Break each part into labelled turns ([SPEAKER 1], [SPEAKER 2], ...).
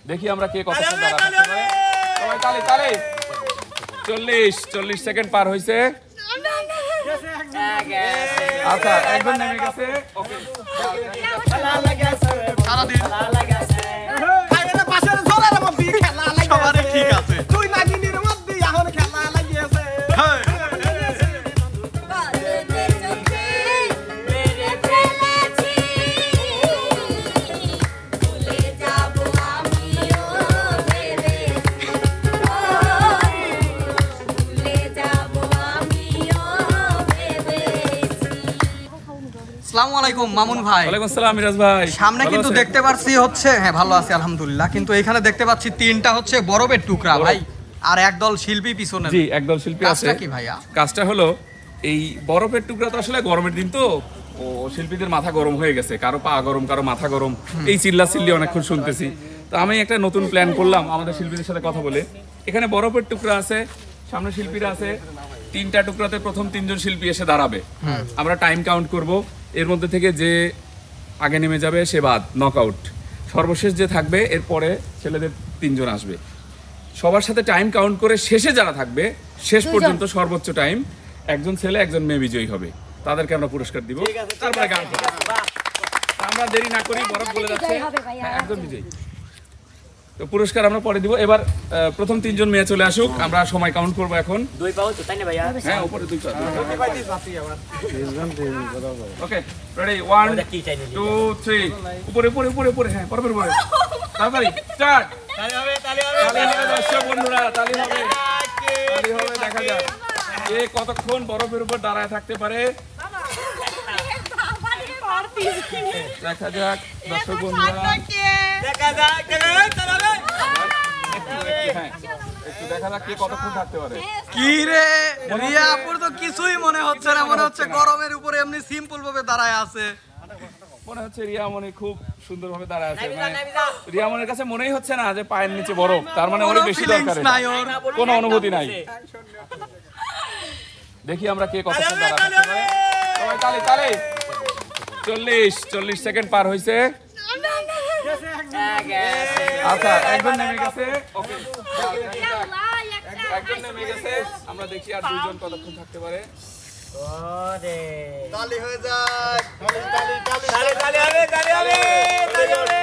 [SPEAKER 1] দেখি আমরা কে কত সবাই তালি তালি 40 সেকেন্ড পার হয়েছে আচ্ছা একজন নেমে গেছে ওকে সারাদিন সবারই ঠিক আছে তুই নাগিনীর মধ্যে এখন খেলা লাগিয়েছে
[SPEAKER 2] আসসালামু আলাইকুম মামুন ভাই।
[SPEAKER 1] ওয়ালাইকুম আসসালাম মিরাজ ভাই।
[SPEAKER 2] সামনে কিন্তু দেখতে পাচ্ছি হচ্ছে হ্যাঁ ভালো আছি আলহামদুলিল্লাহ, কিন্তু এখানে দেখতে পাচ্ছি তিনটা হচ্ছে বরফের টুকরা ভাই আর একদল শিল্পী পিছনে।
[SPEAKER 1] জি একদল শিল্পী আছে।
[SPEAKER 2] কাজটা কি ভাইয়া?
[SPEAKER 1] কাজটা হলো এই বরফের টুকরা তো আসলে গরমের দিন তো ও শিল্পীদের মাথা গরম হয়ে গেছে, কারো পা গরম কারো মাথা গরম, এই চিল্লা চিল্লি অনেকক্ষণ শুনতেছি। তো আমি একটা নতুন প্ল্যান করলাম আমাদের শিল্পীদের সাথে কথা বলে। এখানে বরফের টুকরা আছে, সামনে শিল্পীরা আছে, তিনটা টুকরাতে প্রথম তিনজন শিল্পী এসে দাঁড়াবে। আমরা টাইম কাউন্ট করব, এর মধ্যে থেকে যে আগে নেমে যাবে সে বাদ, নকআউট। সর্বশেষ যে থাকবে এরপরে ছেলেদের তিনজন আসবে। সবার সাথে টাইম কাউন্ট করে শেষে যারা থাকবে শেষ পর্যন্ত সর্বোচ্চ টাইম একজন ছেলে একজন মেয়ে বিজয়ী হবে, তাদেরকে আমরা পুরস্কার দিব। তারপরে গান আমরা দেরি না করি, বরফ বলে যাচ্ছে একজন বিজয়ী। তো পুরস্কার আমরা পরে দিব। এবার প্রথম তিনজন মেয়ে চলে আসুক, আমরা সময় কাউন্ট করবো এখন। দুই পাও তো তাই না ভাইয়া? হ্যাঁ উপরে দুই পাও। ওকে রেডি 1 2 3 উপরে উপরে উপরে উপরে হ্যাঁ বরফের উপরে তাড়াতাড়ি স্টার্ট। তালি হবে তালি হবে তালি হবে দর্শক বন্ধুরা, তালি হবে তালি হবে। দেখা যাক কে কতক্ষণ বরফের উপর দাঁড়ায় থাকতে পারে, দেখা যাক দর্শক বন্ধুরা। দেখা যাক দেখা যাক কে কতক্ষণ থাকতে পারে।
[SPEAKER 2] কি রে রিয়া আপুর তো কিছুই মনে হচ্ছে না, মনে হচ্ছে গরমের উপরে এমনি সিম্পল ভাবে দাঁড়ায় আছে।
[SPEAKER 1] মনে হচ্ছে রিয়ামণি খুব সুন্দরভাবে দাঁড়ায় আছে, মানে রিয়ামণির কাছে মনেই হচ্ছে না যে পায়ের নিচে বরফ, তার মানে ওর বেশি দরকার, কোনো অনুভূতি নাই। দেখি আমরা কে কতক্ষণ দাঁড়ায় থাকতে পারে। সবাই তালি তালি 40 সেকেন্ড পার হয়েছে আচ্ছা একজন নেমে গেছে ওকে একজন নেমে গেছে। আমরা দেখি আর দুইজন কতক্ষণ থাকতে পারে।
[SPEAKER 2] তালি হয়ে যায়,
[SPEAKER 3] তালি তালি তালি তালি হবে তালি হবে তালি হবে।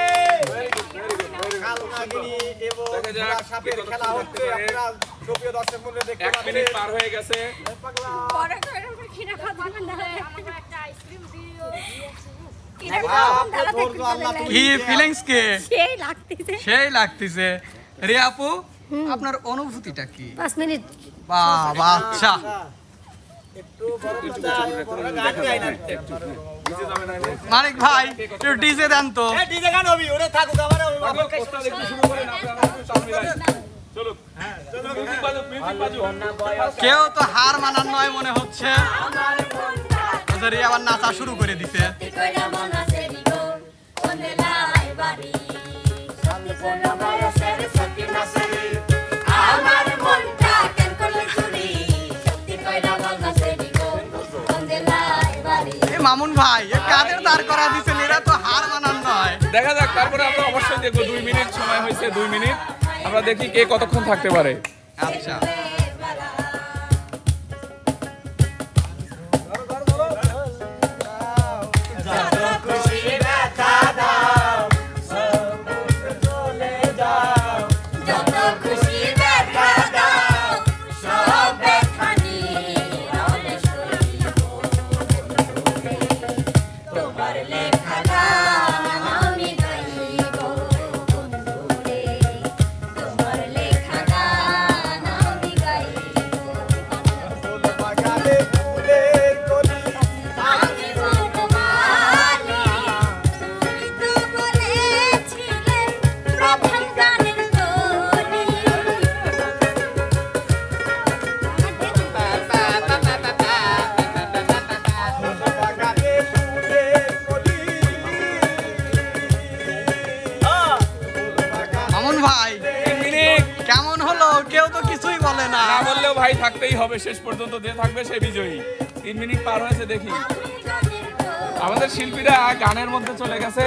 [SPEAKER 1] কালনাগিনী এবং সাপের খেলা হচ্ছে, আপনারা সুপ্রিয় দর্শক মণ্ডলী দেখতে পাচ্ছেন। 1 মিনিট পার হয়ে গেছে।
[SPEAKER 2] কি ফিলিংস কে সেই লাগতেছে। রিয়া আপু আপনার অনুভূতিটা কি?
[SPEAKER 4] 5 মিনিট।
[SPEAKER 2] বাবা আচ্ছা মানিক ভাই একটু ডিজে দেন তো।
[SPEAKER 3] ডিজে গান হবে ওরে থাকুক আবার
[SPEAKER 2] কেউ তো হার মানার নয় মনে হচ্ছে, আবার নাচা শুরু করে দিতে। মামুন ভাই কাদের দাঁড় করা দিচ্ছেন, এরা তো হার মানার নয়।
[SPEAKER 1] দেখা যাক তারপরে আমরা অবশ্যই দেখবো। 2 মিনিট সময় হয়েছে, 2 মিনিট আমরা দেখি কে কতক্ষণ থাকতে পারে।
[SPEAKER 2] আচ্ছা কেমন হলো? কেউ তো কিছুই বলে না।
[SPEAKER 1] না বললেও ভাই থাকতেই হবে, শেষ পর্যন্ত যে থাকবে সে বিজয়ী। 3 মিনিট পার হয়েছে, দেখি আমাদের শিল্পীরা গানের মধ্যে চলে গেছে,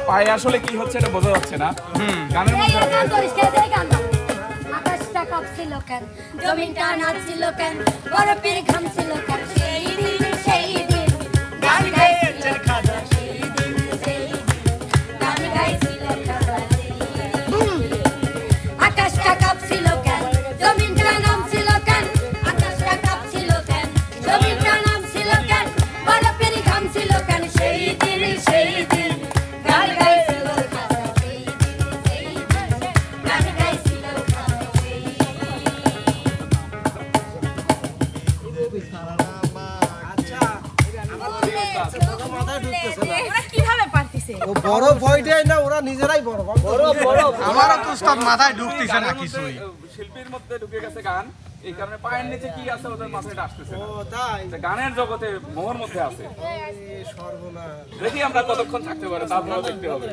[SPEAKER 1] পায়ে আসলে কি হচ্ছে এটা বোঝা যাচ্ছে না। গানের মধ্যে
[SPEAKER 4] আকাশটা কাঁপছিল কেন, জমিনটা নাচছিল কেন, বরফের ঘামছিল কেন, সেই দিন গান গাইছিল খাজা, সেই দিন গান গাইছিল খাজা, আকাশটা কাঁপছিল কেন, জমিনটা নামছিল কেন, আকাশটা কাঁপছিল কেন, জমিনটা নামছিল কেন, বরফের ঘামছিল কেন, সেই দিন গান গাইছিল খাজা, সেই দিন গান গাইছিল খাজা, কিভাবে পারতেছে
[SPEAKER 5] ও বড় ভয়টাই না, ওরা নিজেরাই বড়
[SPEAKER 2] আমারও তো উস্তাদ মাথায় ঢুকতেছে না কিছুই।
[SPEAKER 1] শিল্পীর মধ্যে ঢুকে গেছে গান, এই কারণে পায়ের নিচে কি আছে ওদের মাথায় আসতেছে না।
[SPEAKER 5] ও তাই
[SPEAKER 1] তা গানের জগতে মোহর মধ্যে আছে।
[SPEAKER 5] সর্বনাশ।
[SPEAKER 1] দেখি আমরা কতক্ষণ থাকতে পারি, তারপরেও দেখতে হবে।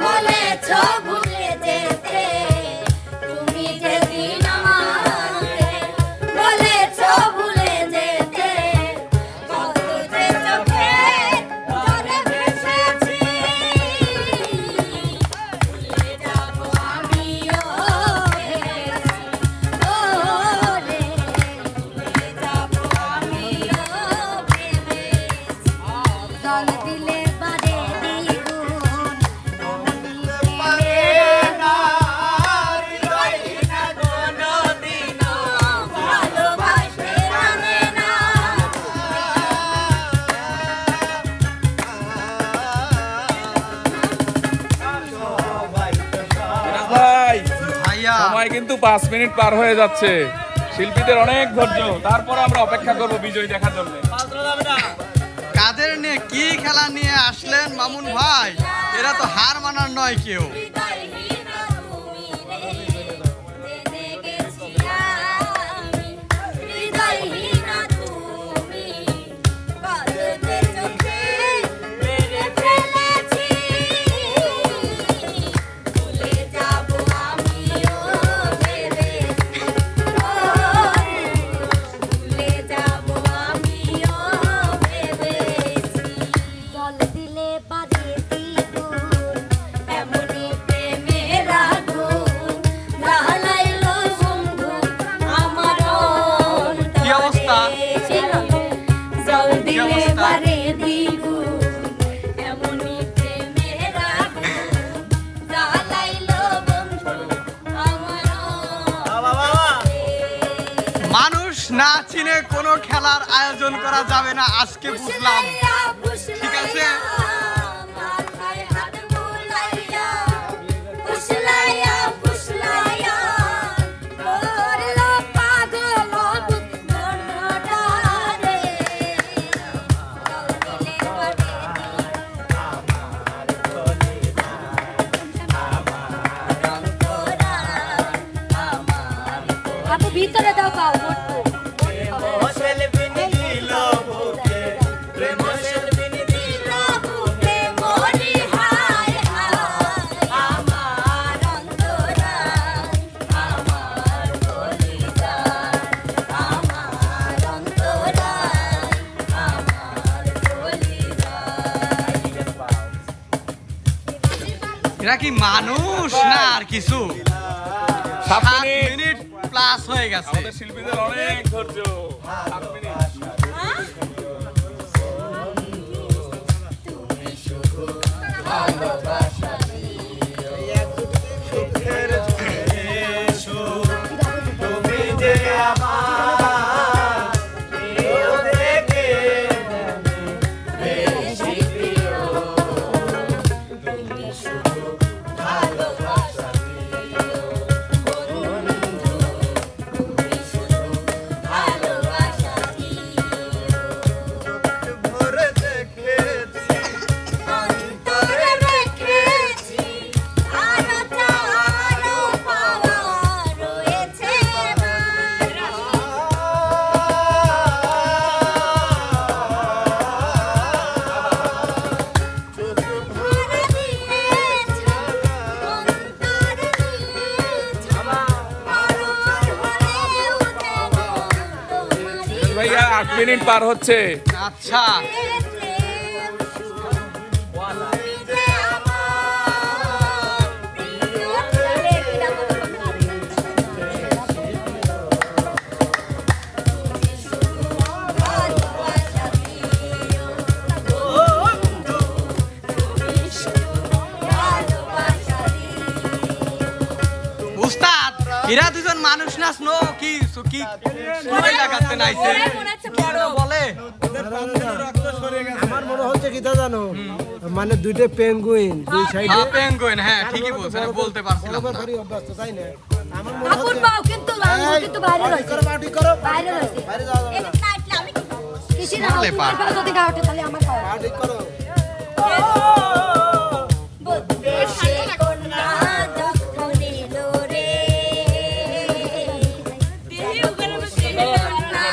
[SPEAKER 4] বলেছ ভুলে যেতে তুমি যেদিন আমাকে, বলেছ ভুলে যেতে কত যে চোখে জলে ভেসেছি, ভুলে যাব আমিও ভেবেছি, ও রে ভুলে যাব আমিও ভেবেছি, জল দিলে বাড়ে দ্বিগুণ ভালোবাসে জানে না।
[SPEAKER 1] ভাই
[SPEAKER 2] ভাইয়া
[SPEAKER 1] সময় কিন্তু 5 মিনিট পার হয়ে যাচ্ছে, শিল্পীদের অনেক ধৈর্য, তারপর আমরা অপেক্ষা করব বিজয় দেখার জন্য।
[SPEAKER 2] কাদের নিয়ে কি খেলা নিয়ে আসলেন মামুন ভাই? এরা তো হার মানার নয় কেউ।
[SPEAKER 4] হৃদয়হীনা তুমি রে, জেনে গেছি আমি, হৃদয়হীনা তুমি, কাঁদতে চোখে মেরে ফেলেছি, ভুলে যাব আমিও ভেবেছি, ভুলে যাব আমিও ভেবেছি, জল দিলে বাড়ে দ্বিগুণ এমনি প্রেমের আগুন, জ্বালাইলো বন্ধু আমার
[SPEAKER 2] কি অবস্থা?
[SPEAKER 4] জল
[SPEAKER 2] কি
[SPEAKER 4] দিলে
[SPEAKER 2] অবস্থা?
[SPEAKER 4] বাড়ে দ্বিগুণ এমনি প্রেমের আগুন, জ্বালাইলো বন্ধু আমার
[SPEAKER 2] মানুষ না চিনে কোনো খেলার আয়োজন করা যাবে না, আজকে বুঝলাম। ঠিক আছে।
[SPEAKER 4] মাথায় হাত বুলাইয়া, ফুসলাইয়া ফুসলাইয়া করলো পাগল বুক মনটা রে, জল দিলে বাড়ে আপু ভিতরে দাও পাও মোটু মরি হায় হায় আমার অন্তরায়, আমার কলিজায়, আমার অন্তরায়, আমার কলিজায়।
[SPEAKER 2] এরা কি মানুষ না আর কিছু?
[SPEAKER 1] 7
[SPEAKER 2] 7
[SPEAKER 1] মিনিট,
[SPEAKER 2] মিনিট প্লাস হয়ে গেছে।
[SPEAKER 1] আমাদের শিল্পীদের অনেক ধৈর্য। 7 মিনিট।
[SPEAKER 4] অন্তরে রেখে
[SPEAKER 1] 8 মিনিট পার হচ্ছে।
[SPEAKER 2] আচ্ছা উস্তাদ এরা দুজন মানুষ না স্নো কি কি সময় লাগাতে নাইছে বলে
[SPEAKER 5] আমার মনে হচ্ছে কি তা জানো মানে দুইটা পেঙ্গুইন দুই সাইডে
[SPEAKER 2] হ্যাঁ পেঙ্গুইন হ্যাঁ ঠিকই বলছেন বলতে পারছিলাম না
[SPEAKER 5] ভারী অভ্যস্ত তাই না আমার মনে
[SPEAKER 4] কাকুর
[SPEAKER 5] হচ্ছে
[SPEAKER 4] বাউ কিন্তু আঙ্গুল কিন্তু বাইরে রয়েছে
[SPEAKER 5] করো বাটি করো
[SPEAKER 4] বাইরে রয়েছে
[SPEAKER 5] বাইরে যাওয়া যাবে
[SPEAKER 4] এটা
[SPEAKER 5] না
[SPEAKER 4] কাটলে আমি কিছু না
[SPEAKER 2] বলে পার।
[SPEAKER 4] তুমি যদি গা ওঠে তাহলে আমার খাওয়া
[SPEAKER 5] বাটি করো
[SPEAKER 4] দেশে কন্যা দুঃখ নিল রে কন্যা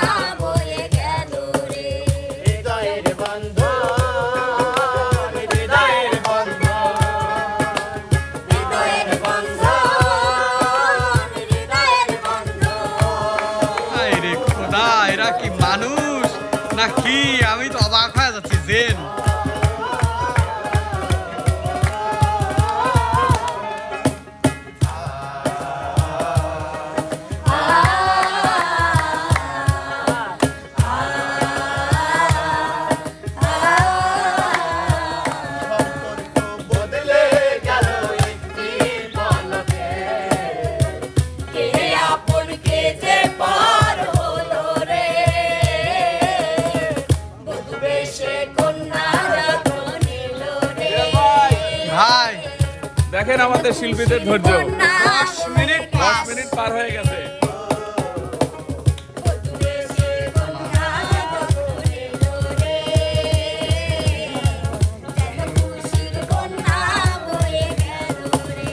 [SPEAKER 4] বয়ে গেল রে
[SPEAKER 3] হৃদয়ের বন্ধন হৃদয়ের বন্ধন
[SPEAKER 4] হৃদয়ের বন্ধন হৃদয়ের বন্ধন
[SPEAKER 2] আরে খোদা এরা কি মানুষ না কি আমি তো অবাক হয়ে যাচ্ছি জেন
[SPEAKER 3] বদলে গেল একটি পলকে
[SPEAKER 4] কে আপন কে যে পার হলো রে বধূ বেশে কন্যা যখন এলো রে
[SPEAKER 2] ভাই
[SPEAKER 1] দেখেন আমাদের শিল্পীদের ধৈর্য।
[SPEAKER 4] কন্যা
[SPEAKER 2] 10 মিনিট
[SPEAKER 1] 10 মিনিট পার হয়ে গেছে।
[SPEAKER 4] বধূ বেশে কন্যা যখন এলো রে যেন খুশির কন্যা বয়ে গেল রে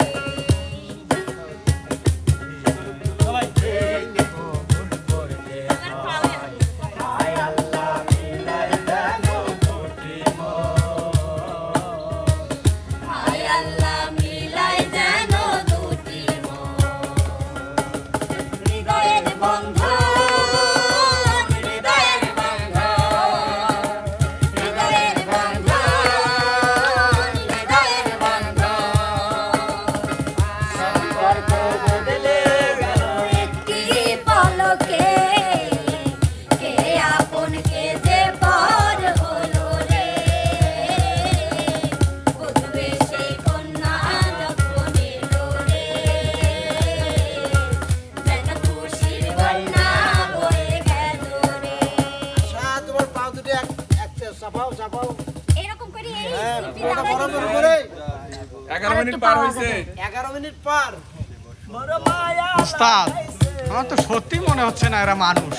[SPEAKER 4] হায় আল্লাহ মিলাই যেন দুটি মন হৃদয়ের বন্ধন হৃদয়ের বন্ধন হৃদয়ের বন্ধন হৃদয়ের বন্ধন
[SPEAKER 3] সম্পর্ক বদলে গেল
[SPEAKER 4] একটি পলকে কে আপন কে যে পর হলো রে বধূ বেশে কন্যা যখন এলো রে যেন খুশির বন্যা বয়ে গেল রে
[SPEAKER 5] শাহ তোমার পা দুটো একটা চাপাও চাপাও
[SPEAKER 4] এরকম করে এই
[SPEAKER 5] হ্যাঁ
[SPEAKER 4] শিল্পী
[SPEAKER 5] পুরোটা
[SPEAKER 4] দাঁড়ায়
[SPEAKER 5] বড়
[SPEAKER 4] রয়েছে।
[SPEAKER 5] করে
[SPEAKER 1] 11 মিনিট পার হয়েছে।
[SPEAKER 5] 11 মিনিট পার
[SPEAKER 2] উস্তাদ আমার তো সত্যি মনে হচ্ছে না এরা মানুষ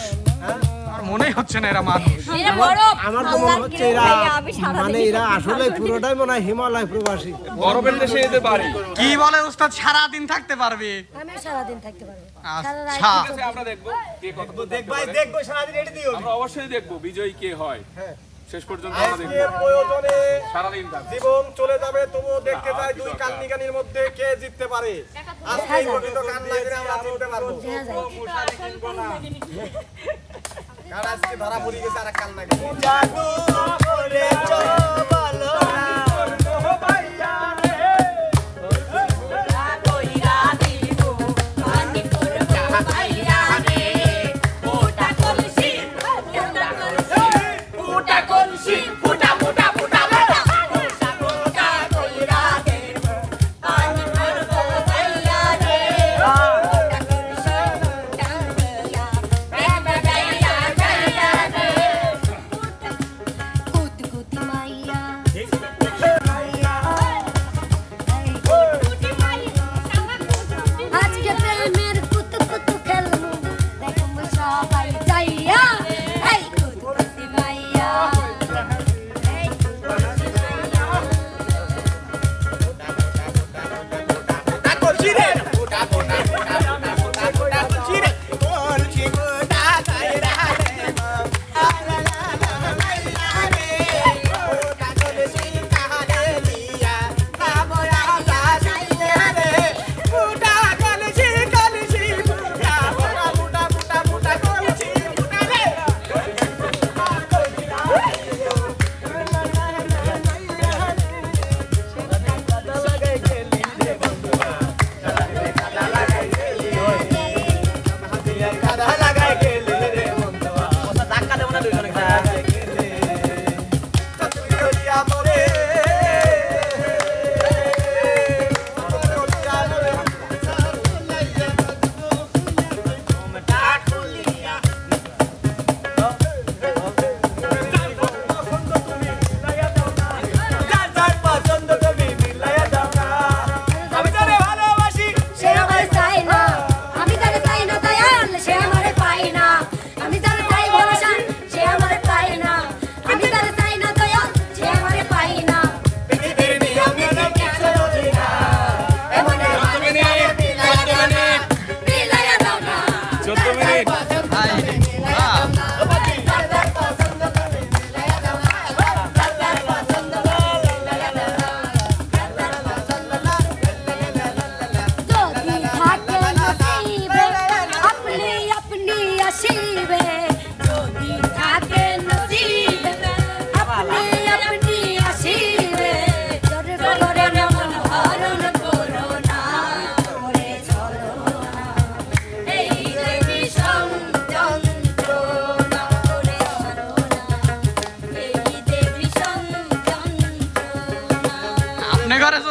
[SPEAKER 2] আর মনেই হচ্ছে না এরা মানুষ
[SPEAKER 4] এরা বরফ
[SPEAKER 5] আমার তো মনে হচ্ছে এরা
[SPEAKER 4] আমি সারাদিন
[SPEAKER 5] মানে এরা আসলে পুরোটাই মনে হয় হিমালয় প্রবাসী
[SPEAKER 1] বরফের দেশে যেতে পারি।
[SPEAKER 2] কি বলে উস্তাদ সারা দিন থাকতে পারবে
[SPEAKER 4] আমি সারাদিন থাকতে পারবো সারা রাত
[SPEAKER 2] আচ্ছা
[SPEAKER 1] ঠিক আছে, আমরা দেখবো কে কত
[SPEAKER 3] দেখ ভাই দেখবো সারাদিন এটি দিও
[SPEAKER 1] আমরা অবশ্যই দেখবো বিজয়ী কে হয়। শেষ পর্যন্ত আমরা দেখবো।
[SPEAKER 5] আজকের প্রয়োজনে
[SPEAKER 1] সারাদিন থাকবে।
[SPEAKER 5] জীবন চলে যাবে তবুও দেখতে চাই দুই কান্নিকানির মধ্যে কে জিততে পারে আজকে এই প্রকৃত কান্নাকানি আমরা জিততে পারবো
[SPEAKER 4] দেখা যায়
[SPEAKER 5] কারণ আজকে ধরা পড়ে গেছে আর কান্নাকানি
[SPEAKER 3] জাদু করে চলো
[SPEAKER 4] কইরা দিব পানি করবো বাইরা রে ওটা কলসি
[SPEAKER 3] ফুটা কলসি ফুটা ফুটা ফুটা ফুটা
[SPEAKER 4] ওটা কইরা দেব পানি করবো বাইরা রে ওটা কলসি টাঙ্গিয়া প্রেম গাইয়া গাইয়া রে কুত কুতি মাইয়া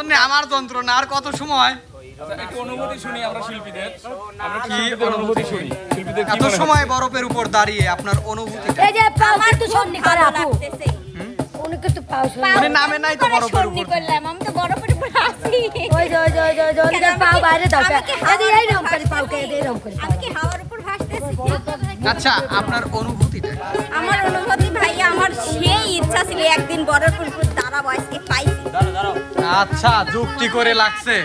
[SPEAKER 2] জন্য আমার যন্ত্রণা। আর কত সময়?
[SPEAKER 1] আচ্ছা, একটু অনুভূতি শুনি আমরা শিল্পীদের। আমরা কি শিল্পীদের অনুভূতি শুনি? শিল্পীদের কি
[SPEAKER 2] এত
[SPEAKER 1] মনে হয়?
[SPEAKER 2] সময় বরফের উপর দাঁড়িয়ে আপনার অনুভূতিটা?
[SPEAKER 4] এই যে পাও কিন্তু সন্নি করে আপু উনি কিন্তু পাও সন্নি
[SPEAKER 2] মানে নামে নাই তো বরফের উপর।
[SPEAKER 6] করলাম আমি তো বরফের উপর আছি
[SPEAKER 4] ওই যে ওই পাও বাইরে দাও এই রকম করে পাও কে এই রকম করে
[SPEAKER 6] আমি কি হাওয়ার উপর ভাসতেছি
[SPEAKER 2] আচ্ছা, আপনার অনুভূতিটা?
[SPEAKER 6] আমার অনুভূতি ভাইয়া আমার সেই ইচ্ছা ছিল একদিন বরফের উপর দাঁড়াবো আজকে পাইছি
[SPEAKER 2] আচ্ছা, যুক্তি করে লাগছে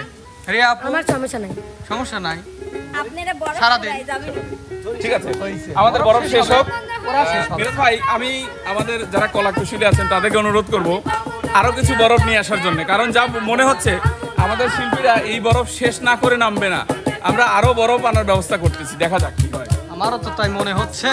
[SPEAKER 2] রিয়া আপু।
[SPEAKER 4] আমার সমস্যা নাই
[SPEAKER 2] সমস্যা নাই।
[SPEAKER 6] আপনারা বরফ
[SPEAKER 2] সারাদিন।
[SPEAKER 6] যাবেন
[SPEAKER 1] ঠিক আছে, আমাদের বরফ শেষ হোক।
[SPEAKER 2] শেষ হবে।
[SPEAKER 1] ফিরোজ ভাই, আমি আমাদের যারা কলা কুশলী আছেন তাদেরকে অনুরোধ করব আরো কিছু বরফ নিয়ে আসার জন্য, কারণ যা মনে হচ্ছে আমাদের শিল্পীরা এই বরফ শেষ না করে নামবে না। আমরা আরো বরফ আনার ব্যবস্থা করতেছি, দেখা যাক কি হয়।
[SPEAKER 2] আমারও তো তাই মনে হচ্ছে।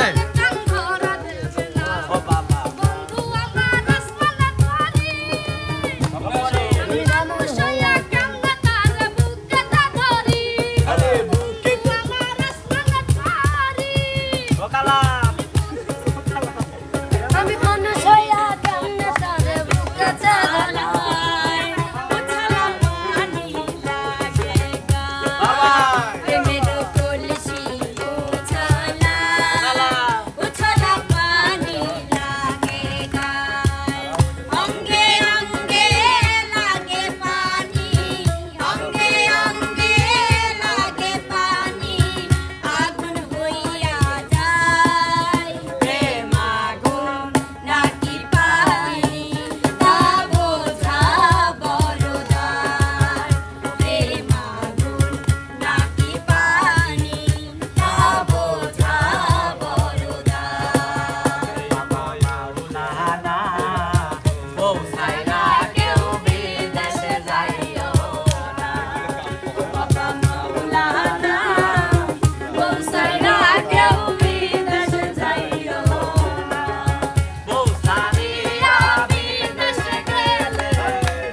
[SPEAKER 4] আমি মানুষ হইয়া কেমনে তারে বুকে চালাই উছালা পানি লাগে গায় প্রেমের কলসি উছালা পানি লাগে গায় অঙ্গে অঙ্গে লাগে পানি অঙ্গে অঙ্গে লাগে পানি আগুন হইয়া যায় প্রেম আগুন নাকি পানি তা বোঝা বড়দার প্রেম আগুন নাকি পানি তা বোঝা বড়দার কেউ বিদেশে যাইও না বাবা মাওলানা বৌসাইরা কেউ বিদেশে যাইও না বৌসারিয়া বিদেশে গেলে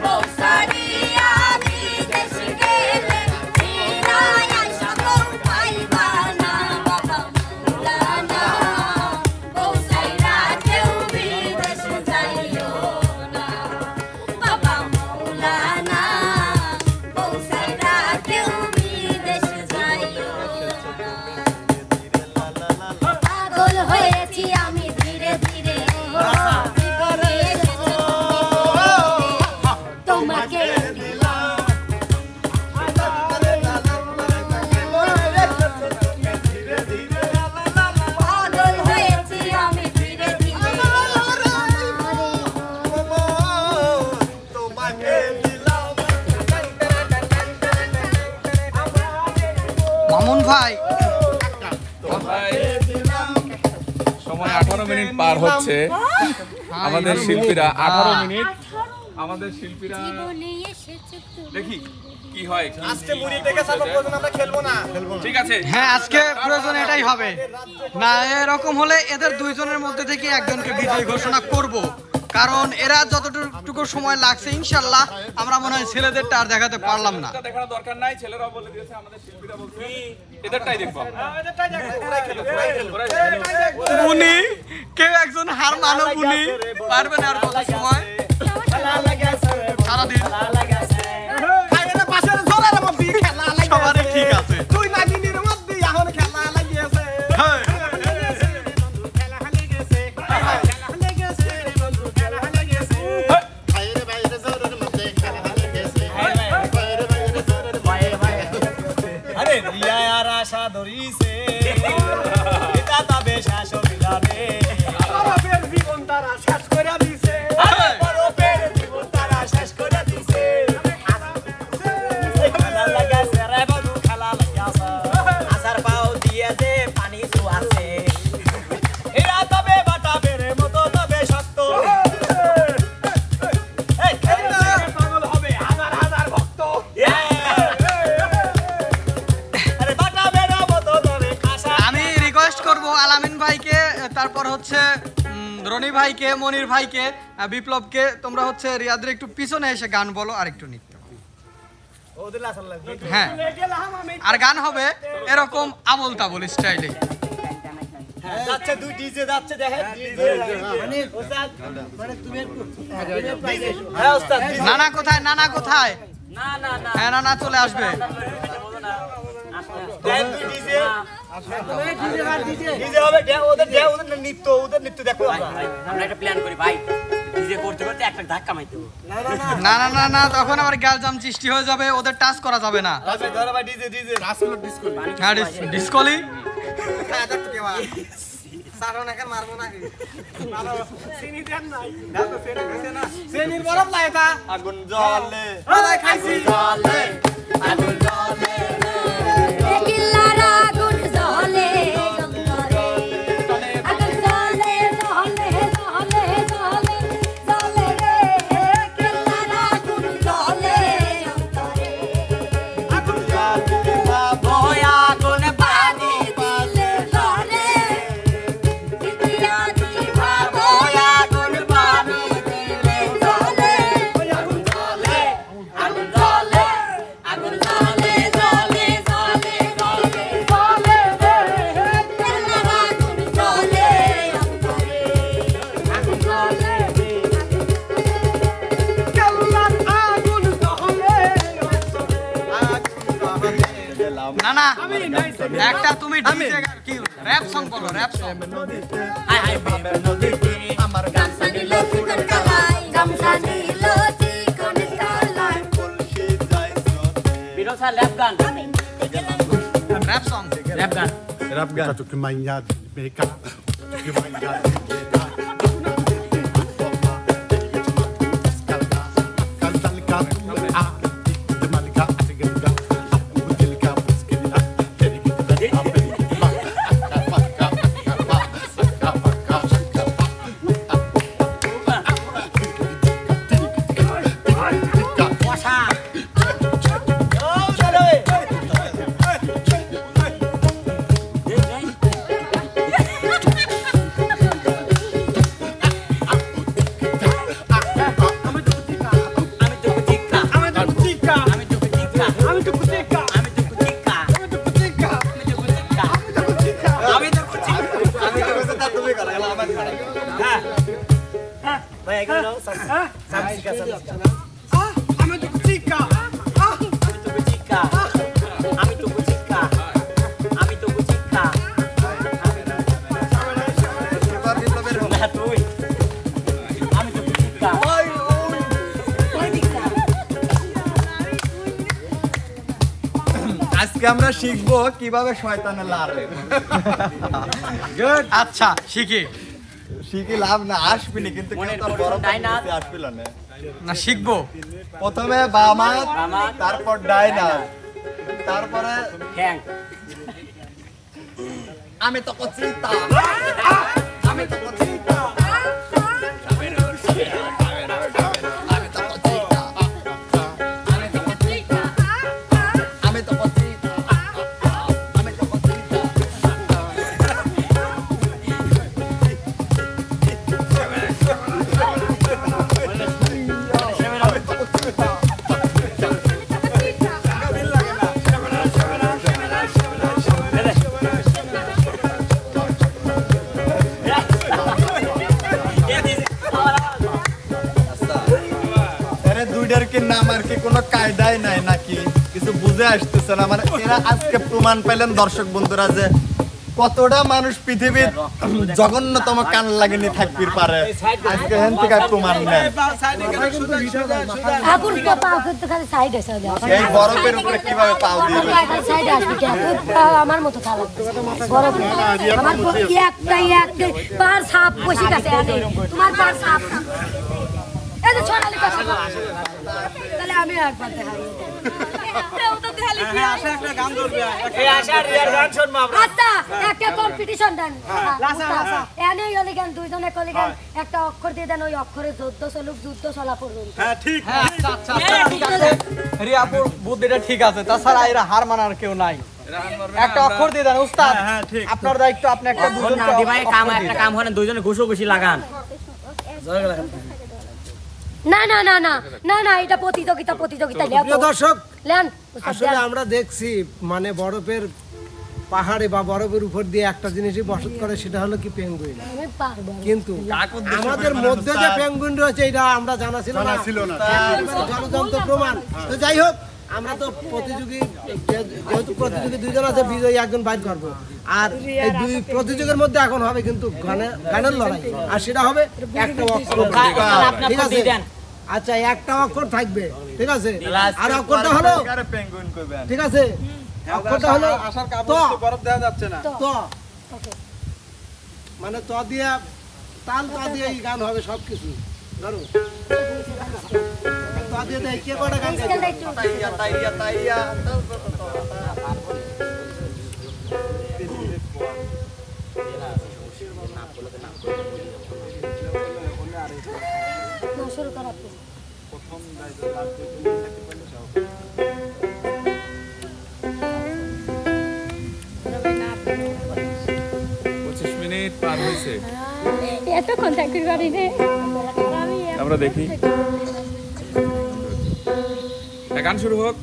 [SPEAKER 4] বৌসারিয়া বিদেশে গেলে ফিরাই আইসা বউ পাইবা না বাবা মাওলানা বৌসাইরা কেউ বিদেশে যাইও না বাবা মাওলানা বৌসাইরা কেউ বিদেশে যাইও না পাগল হয়েছি আমি ধীরে ধীরে তোমাকে পাগল হয়েছি আমি ধীরে ধীরে
[SPEAKER 2] মামুন ভাই,
[SPEAKER 1] ভাই, সময় 18 মিনিট পার হচ্ছে। আমাদের শিল্পীরা 18 মিনিট, আমাদের শিল্পীরা দেখি কি হয়।
[SPEAKER 5] আজকে মুড়ি থেকে সাপোর্ট করুন, আমরা খেলবো না।
[SPEAKER 1] ঠিক আছে,
[SPEAKER 2] হ্যাঁ আজকে প্রয়োজন এটাই হবে না। এরকম হলে এদের দুইজনের মধ্যে থেকে একজনকে বিজয়ী ঘোষণা করব, কারণ এরা যতটুকু সময় লাগছে ইনশাল্লাহ আমরা মনে হয় ছেলেদেরটা আর দেখাতে পারলাম না।
[SPEAKER 1] এটা দেখানোর দরকার নাই, ছেলেরাও বলে দিয়েছে, আমাদের শিল্পীরা বলছে এদেরটাই দেখবো আমরা।
[SPEAKER 2] উনি কেউ একজন হার মানব, উনি পারবেন আর কত সময়? সারাদিন সবারই ঠিক আছে।
[SPEAKER 5] তুই নাগিনীর মধ্যে এখন খেলা লাগিয়েছে
[SPEAKER 2] হ্যাঁ।
[SPEAKER 3] আরে রিয়া আর আশা ধরিছে এটা তবে শাশুড়ি যাবে
[SPEAKER 5] বরফের জীবন তারা শেষ করে দিছে
[SPEAKER 3] বরফের জীবন তারা শেষ করে দিছে খেলা লাগাছে রে বন্ধু খেলা লাগাছে আসার পাও দিয়ে দে পানি ছুয়াছে এরা তবে বাটা বেরে মতো তবে শক্ত এই পাগল হবে হাজার হাজার ভক্ত আরে বাটা বেরে মতো তবে আশা
[SPEAKER 2] আমি রিকোয়েস্ট করব আলামিন ভাইকে, তারপর হচ্ছে রনি ভাইকে, মনির ভাইকে, বিপ্লবকে, তোমরা হচ্ছে রিয়াদের একটু পিছনে এসে গান বলো আর একটু নৃত্য।
[SPEAKER 3] ওদের আসল লাগবে
[SPEAKER 2] হ্যাঁ, আর গান হবে এরকম আবল তাবল স্টাইলে।
[SPEAKER 3] যাচ্ছে দুই ডিজে যাচ্ছে দেখেন ডিজে মানে ওস্তাদ মানে তুমি একটু হ্যাঁ ওস্তাদ
[SPEAKER 2] নানা কোথায়, নানা কোথায়?
[SPEAKER 3] না না না
[SPEAKER 2] হ্যাঁ না না চলে আসবে
[SPEAKER 5] দেন তুই ডিজে ডিজে হবে ওদের ওদের নৃত্য দেখো আমরা
[SPEAKER 3] আমরা একটা প্ল্যান করি ভাই ডিজে করতে করতে একটা ধাক্কা মারতে হবে
[SPEAKER 2] না না না না তখন আবার গ্যালজাম সৃষ্টি হয়ে যাবে ওদের টাচ করা যাবে না
[SPEAKER 5] আচ্ছা ধরো ভাই ডিজে রাসুল ডিসকো
[SPEAKER 2] হ্যাঁ ডিসকলি
[SPEAKER 5] কাটা তো কেবা সারন এখন মারবো না চিনি দেন নাই দাদা সেটা কইছে না চিনির বরফ লাইতা আগুন জ্বলে আলাই খাইছি জ্বলে আগুন জ্বলে
[SPEAKER 4] কিল্লার আগুন জ্বলে অন্তরে আগুন জ্বলে জ্বলে জ্বলে জ্বলে জ্বলে রে কিল্লার আগুন জ্বলে অন্তরে
[SPEAKER 5] আগুন জ্বলে
[SPEAKER 3] ওই আগুন পানি
[SPEAKER 4] দিলে জ্বলে কিতিয়া দিবা
[SPEAKER 3] ওই আগুন পানি
[SPEAKER 4] দিলে জ্বলে
[SPEAKER 3] আগুন জ্বলে আগুন জ্বলে আগুন জ্বলে জ্বলে জ্বলে জ্বলে
[SPEAKER 4] জ্বলে রে কিল্লার আগুন জ্বলে অন্তরে আগুন জ্বলে
[SPEAKER 2] না না একটা তুমি ডিজে কি র‍্যাপ সং বলো র‍্যাপ সং
[SPEAKER 3] হাই হাই নদীতে আমার গান
[SPEAKER 4] গামছা নিল চিকন কালাই গামছা নিল চিকন কালাই
[SPEAKER 3] বিরসা ল্যাপ গান
[SPEAKER 2] র‍্যাপ সং
[SPEAKER 3] ল্যাপ গান
[SPEAKER 7] Katu kemanya meka, kemanya meka.
[SPEAKER 3] বসা আমি তো চিক্কা আমি তো চিক্কা আমি তো চিক্কা আমি তো চিক্কা আমি তো চিক্কা আমি তো চিক্কা আমি তো চিক্কা
[SPEAKER 5] আমি তো কইছে তা তুমি করো এলা আমার খাড়া হ্যাঁ ভাই এখানে নাও সামসিকা আমি তো চিকা
[SPEAKER 3] আমি তো চিক্কা আমি তো চিক্কা আমি তো চিক্কা
[SPEAKER 5] এবার বিপ্লবের
[SPEAKER 3] না তুই আমি তো চিক্কা
[SPEAKER 5] আজকে আমরা শিখবো কিভাবে শয়তানে লারে
[SPEAKER 2] আচ্ছা শিখি
[SPEAKER 5] শিখি লাভ না আসবিনি কিন্তু
[SPEAKER 3] মনের
[SPEAKER 5] কেউ তোর
[SPEAKER 3] পরিবর্তন
[SPEAKER 5] বড়
[SPEAKER 3] ডাইনাথ।
[SPEAKER 5] আসবিল না
[SPEAKER 2] না শিখবো
[SPEAKER 5] প্রথমে বামাত
[SPEAKER 3] বামাত,
[SPEAKER 5] তারপর ডাইনা তারপরে
[SPEAKER 3] হ্যাং
[SPEAKER 5] আমি তো কচিতা আমি তো কচিতা আমি তো কচিতা আমি তো কচিতা আমি তো কচিতা দুইটার কি নাম আর কি কোনো কায়দাই নাই নাকি কিছু বুঝে আসতেছে না মানে এরা আজকে প্রমাণ পেলেন দর্শক বন্ধুরা যে কতটা মানুষ পৃথিবীর জঘন্যতম কান লাগেনি থাকতে পারে আজকে হেন থেকে প্রমাণ নেন
[SPEAKER 4] আপুর তো পাও কিন্তু খালি সাইড আছে
[SPEAKER 5] এই বরফের উপরে কিভাবে পাও দিয়ে
[SPEAKER 4] সাইড আসবে কি আমার মতো খারাপ বরফ আমার একটা পার সাপ বসে গেছে তোমার পার সাপ এই যে সোনালি কথা তাহলে আমি একবার দেখাই
[SPEAKER 3] এই আশা রিয়ার গান শুনবো আমরা
[SPEAKER 4] আচ্ছা একটা কম্পিটিশন দেন এনে গলি গান দুইজনে কলি গান একটা অক্ষর দিয়ে দেন ওই অক্ষরে যুদ্ধ চলুক যুদ্ধ চলা পড়ুন
[SPEAKER 2] রিয়াপুর বুদ্ধিটা ঠিক আছে তাছাড়া এরা হার মানার কেউ নাই একটা অক্ষর দিয়ে দেন উস্তাদ আপনার দায়িত্ব আপনি একটা দুজনকে
[SPEAKER 3] না ভাই কাম
[SPEAKER 2] অক্ষর দিয়ে
[SPEAKER 3] একটা
[SPEAKER 2] দেন।
[SPEAKER 3] কাম হয় না দুইজনে ঘুষি লাগান
[SPEAKER 4] না না না না না না এটা প্রতিযোগিতা
[SPEAKER 8] প্রিয় দর্শক
[SPEAKER 4] লেন
[SPEAKER 8] আসলে আমরা দেখছি মানে বরফের পাহাড়ে বা বরফের উপর দিয়ে একটা জিনিসই বসত করে, সেটা হলো কি পেঙ্গুইন। কিন্তু আমাদের মধ্যে যে পেঙ্গুইন রয়েছে এটা আমরা জানা ছিল না, জনযন্ত্র প্রমাণ। তো যাই হোক, আমরা তো প্রতিযোগী, যেহেতু প্রতিযোগী দুইজন আছে, বিজয়ী একজন বাইর করবো। আর এই দুই প্রতিযোগীর মধ্যে এখন হবে কিন্তু গানের লড়াই, আর সেটা হবে একটা অক্ষর। ঠিক আছে, আচ্ছা একটা অক্ষর থাকবে, ঠিক আছে। আর অক্ষরটা হলো, ঠিক আছে, অক্ষরটা হলো ত। মানে ত দিয়ে তাল, ত দিয়ে গান হবে সবকিছু। ধরো ত দিয়ে দেয় কে কটা গান গাইবে?
[SPEAKER 4] শুরু করা
[SPEAKER 5] প্রথম
[SPEAKER 1] 25 মিনিট পার হয়েছে,
[SPEAKER 4] এতক্ষণ চাকরি করি রে।
[SPEAKER 1] আমরা দেখি গান শুরু হোক।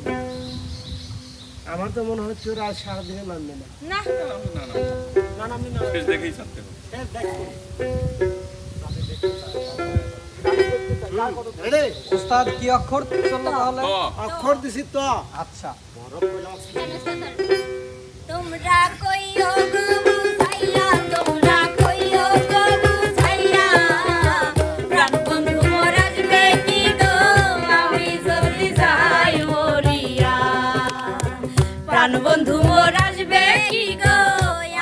[SPEAKER 8] আমার তো মনে হচ্ছে ওরা আজ সারাদিনে নামবে না।
[SPEAKER 1] শেষ দেখেই ছাড়তে হবে।
[SPEAKER 2] উস্তাদ কি অক্ষর চললো তাহলে?
[SPEAKER 8] অক্ষর দিছি তো।
[SPEAKER 2] আচ্ছা,
[SPEAKER 6] তোমরা কইও গো বুঝাইয়া, তোমরা কইও গো বুঝাইয়া, প্রাণ বন্ধু মোর আসবে কি গো, আমি যদি যাই মরিয়া। প্রাণ বন্ধু মোর আসবে কি গো,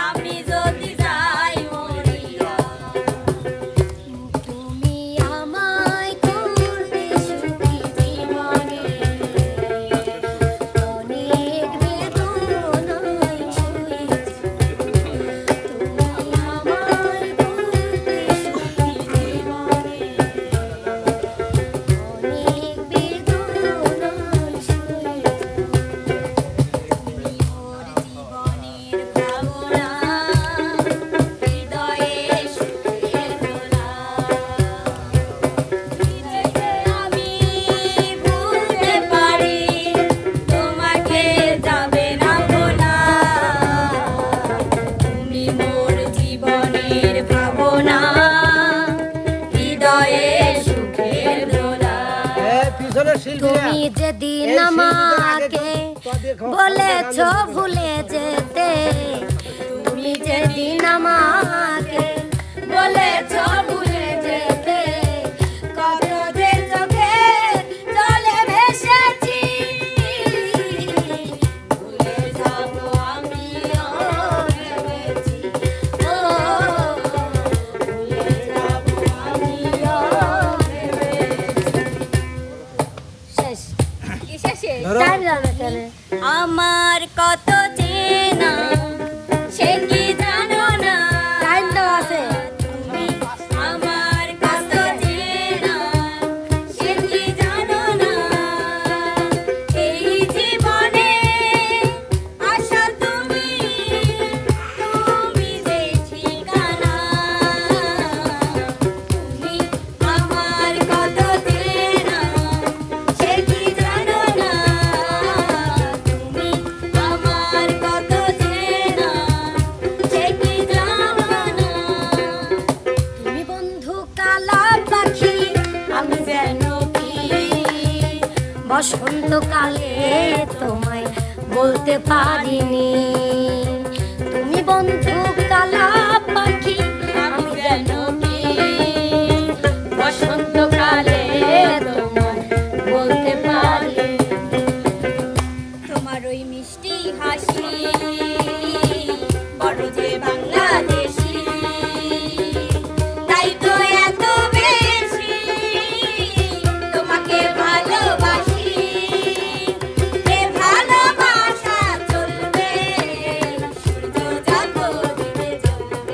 [SPEAKER 6] আমি যদি যাই মরিয়া। তুমি আমায় করবে সুখী জীবনে, অনেক বেদনায় শুয়েছি। তুমি আমায় করবে সুখী জীবনে, অনেক বেদনায় শুয়েছি। তুমি মোর জীবনের ভাবনা, হৃদয়ে সুখের দোলা। আমি ভুলতে পারি, তোমাকে যাবে না ভোলা। তুমি মোর জীবনের ভাবনা, হৃদয়ে সুখের দোলা।
[SPEAKER 8] পিছনের শিল্পী
[SPEAKER 4] তুমি যেদিন আমাকে বলেছ ভুলে যেতে, তুমি যেদিন আমাকে বলেছ ভুলে যেতে, কত যে চোখের জলে ভেসেছি। ভুলে যাব আমিও ভেবেছি, ও ভুলে যাব আমিও ভেবেছি। শেষ কি শেষে টাইম যাবে চলে। আমার কত চেনা সে কি জানো না, টাইম তো আছে। তুমি আমার কত চেনা সে কি জানো না, এই জীবনে আশা তুমি, তুমি যে ঠিকানা। তুমি আমার কত চেনা সে কি জানো না, তুমি আমার কত চেনা সে কি জানো না। তুমি বন্ধু কালা পাখি, আমি যেন কি বসন্তকালে তোমায় বলতে পারিনি। তুমি বন্ধু কালা পাখি, আমি যেন কি বসন্তকালে তোমায় বলতে পারি। তোমার ওই মিষ্টি হাসি বড় যে বাংলাদেশি, তাই তো এত বেশি তোমাকে ভালোবাসি। এ ভালোবাসা চলবে, সূর্য যত দিনে জ্বলবে।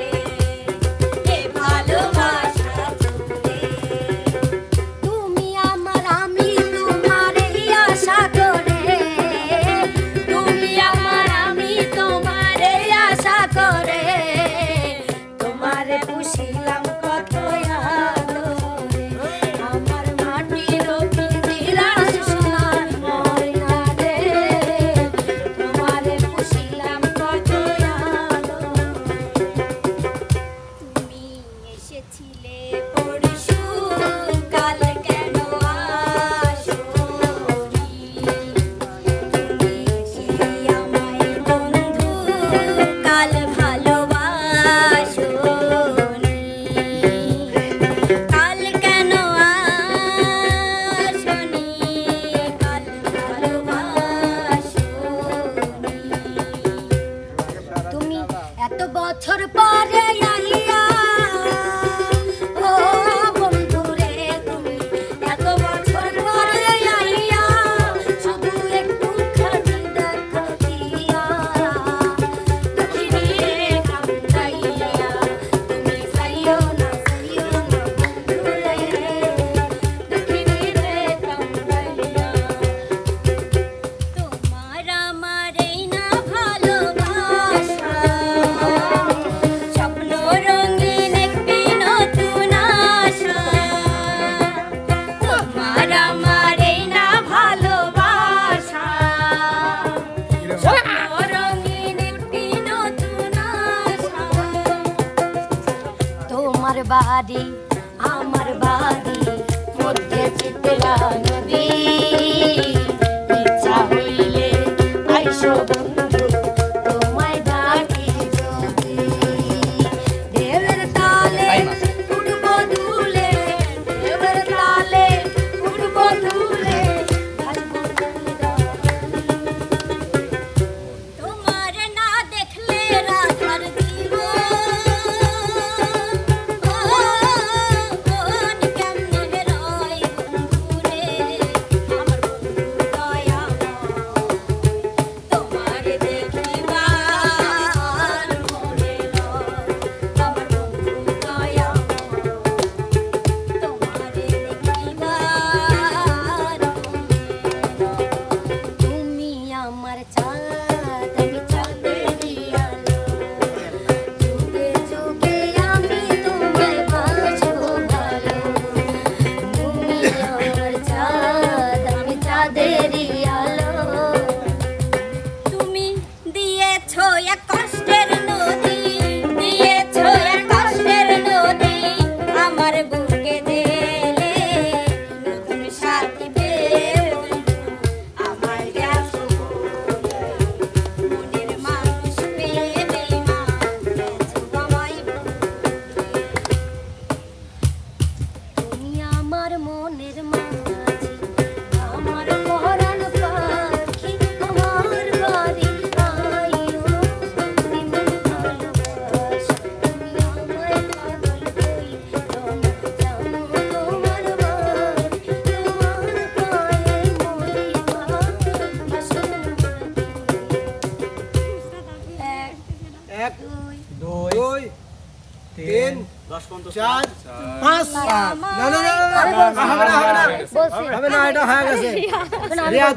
[SPEAKER 4] বাড়ি মধ্যে চিত্রা নদী ইচ্ছা হইলে আইসো বন্ধু তোমায় ডাকি যদি দেবের তালে উঠবো দুলে দেবের তালে উঠবো দুলে তোমার না দেখলে রাধার দিব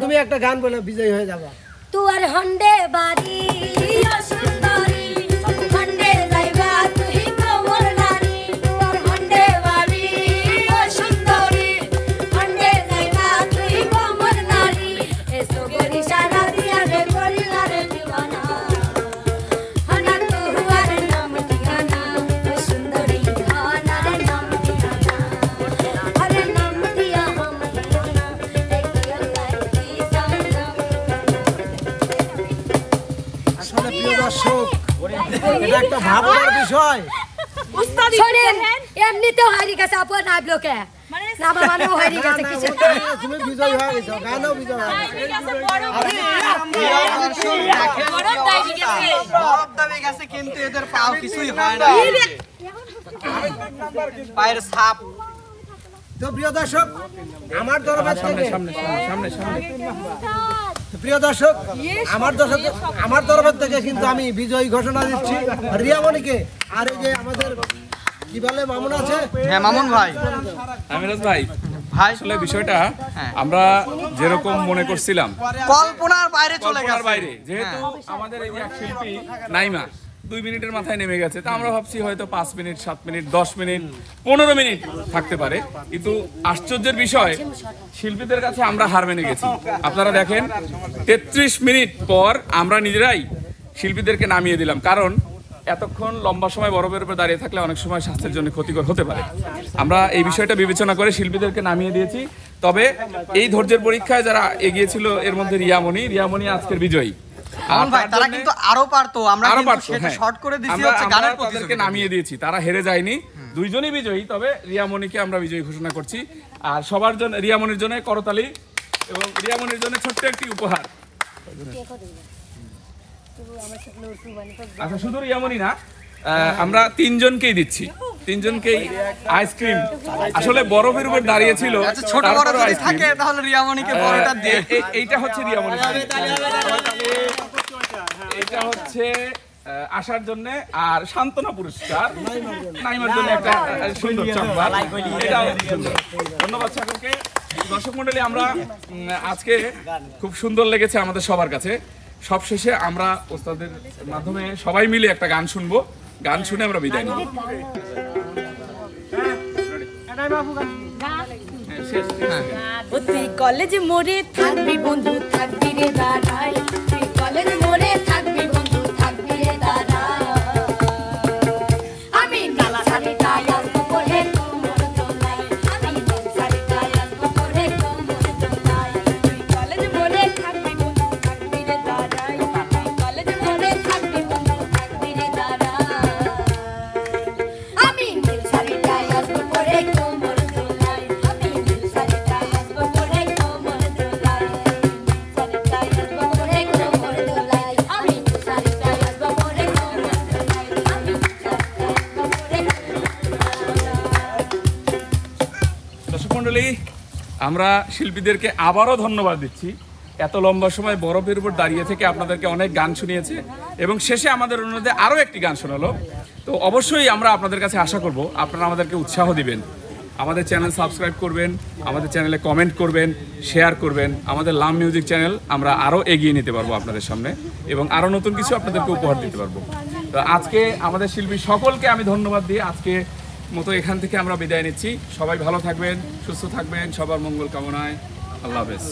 [SPEAKER 8] তুমি একটা গান বলে বিজয়ী হয়ে যাবা
[SPEAKER 4] তুয়ার হন্ডে বাড়ি সুন্দরী হন্ডে যাইবা তুই কমর নারী তুয়ার হন্ডে বাড়ি সুন্দরী হন্ডে যাইবা তুই কমর নারী এসো গরি সারা দিয়া রে করিলা রে দিওয়ানা হানা তুয়ার নাম ঠিকানা সুন্দরী হানা রে নাম ঠিকানা আরে নাম দিয়া হাম দিওনা এই আল্লাহ কি জানা
[SPEAKER 8] আসলে প্রিয় দর্শক এটা একটা ভাবনার বিষয়
[SPEAKER 4] শোনেন এমনিতেও হারিয়ে গেছে আপনার নাবলোকে না মানেও হারিয়ে গেছে কিছু
[SPEAKER 8] তুমি বিজয় হয়ে গেছো গানও বিজয় হয়ে
[SPEAKER 2] গেছে কিন্তু এদের পাও কিছুই হয় না পায়ের ছাপ
[SPEAKER 8] তো প্রিয় দর্শক আমার দরবার থেকে প্রিয় দর্শক আমার দরবার থেকে কিন্তু আমি বিজয়ী ঘোষণা দিচ্ছি রিয়ামণিকে। আর এই যে আমাদের কি বলে মামুন আছে,
[SPEAKER 2] হ্যাঁ মামুন ভাই,
[SPEAKER 1] আমিরাজ ভাই, আসলে বিষয়টা আমরা যেরকম মনে করছিলাম
[SPEAKER 2] কল্পনার বাইরে চলে গেছে,
[SPEAKER 1] বাইরে। যেহেতু আমাদের এই যে এক শিল্পী নাইমা 2 মিনিটের মাথায় নেমে গেছে, তা আমরা ভাবছি হয়তো 5 মিনিট 7 মিনিট 10 মিনিট 15 মিনিট থাকতে পারে, কিন্তু আশ্চর্যের বিষয় শিল্পীদের কাছে আমরা হার মেনে গেছি। আপনারা দেখেন 33 মিনিট পর আমরা নিজেরাই শিল্পীদেরকে নামিয়ে দিলাম, কারণ এতক্ষণ লম্বা সময় বরফের উপর দাঁড়িয়ে থাকলে অনেক সময় স্বাস্থ্যের জন্য ক্ষতিকর হতে পারে। আমরা এই বিষয়টা বিবেচনা করে শিল্পীদেরকে নামিয়ে দিয়েছি। তবে এই ধৈর্যের পরীক্ষায় যারা এগিয়েছিল এর মধ্যে রিয়ামণি আজকের বিজয়ী।
[SPEAKER 2] তারা কিন্তু আরো পারতো, আমরা সেটা শর্ট করে দিয়েছি, হচ্ছে গানের
[SPEAKER 1] তাদেরকে নামিয়ে দিয়েছি, তারা হেরে যায়নি, দুইজনই বিজয়ী। তবে রিয়ামণিকে আমরা বিজয়ী ঘোষণা করছি। আর সবার জন্য রিয়ামণির জন্য করতালি এবং রিয়ামণির জন্য ছোট্ট একটি উপহার। আচ্ছা, শুধু রিয়ামণি না, আমরা 3 জনকেই দিচ্ছি, 3 জনকেই আইসক্রিম। আসলে বরফের উপর দাঁড়িয়ে ছিল,
[SPEAKER 2] ছোট বড় যদি থাকে তাহলে রিয়ামণিকে বড়টা দিয়ে।
[SPEAKER 1] এইটা হচ্ছে রিয়ামণি, এটা হচ্ছে আসার জন্য, আর সান্ত্বনা পুরস্কার নাইমার জন্য একটা সুন্দর চকলেট। ধন্যবাদ সকলকে। দর্শক মণ্ডলী, আমরা আজকে খুব সুন্দর লেগেছে আমাদের সবার কাছে। সবশেষে আমরা ওস্তাদের মাধ্যমে সবাই মিলে একটা গান শুনবো, গান শুনে আমরা বিদায় নিব।
[SPEAKER 6] তুই কলেজ মোড়ে থাকবি বন্ধু, থাকবি রে দাঁড়াই, তুই কলেজ মোড়ে থাকবি বন্ধু, থাকবি রে দাঁড়াই, আমি নালা সারি তাই
[SPEAKER 1] মণ্ডলী, আমরা শিল্পীদেরকে আবারও ধন্যবাদ দিচ্ছি। এত লম্বা সময় বরফের উপর দাঁড়িয়ে থেকে আপনাদেরকে অনেক গান শুনিয়েছে এবং শেষে আমাদের অনুরোধে আরও একটি গান শোনালো। তো অবশ্যই আমরা আপনাদের কাছে আশা করব আপনারা আমাদেরকে উৎসাহ দিবেন, আমাদের চ্যানেল সাবস্ক্রাইব করবেন, আমাদের চ্যানেলে কমেন্ট করবেন, শেয়ার করবেন। আমাদের লাম মিউজিক চ্যানেল আমরা আরও এগিয়ে নিতে পারবো আপনাদের সামনে এবং আরও নতুন কিছু আপনাদেরকে উপহার দিতে পারবো। তো আজকে আমাদের শিল্পী সকলকে আমি ধন্যবাদ দিয়ে আজকে মতো এখান থেকে আমরা বিদায় নিচ্ছি। সবাই ভালো থাকবেন, সুস্থ থাকবেন, সবার মঙ্গল কামনায়। আল্লাহ হাফেজ।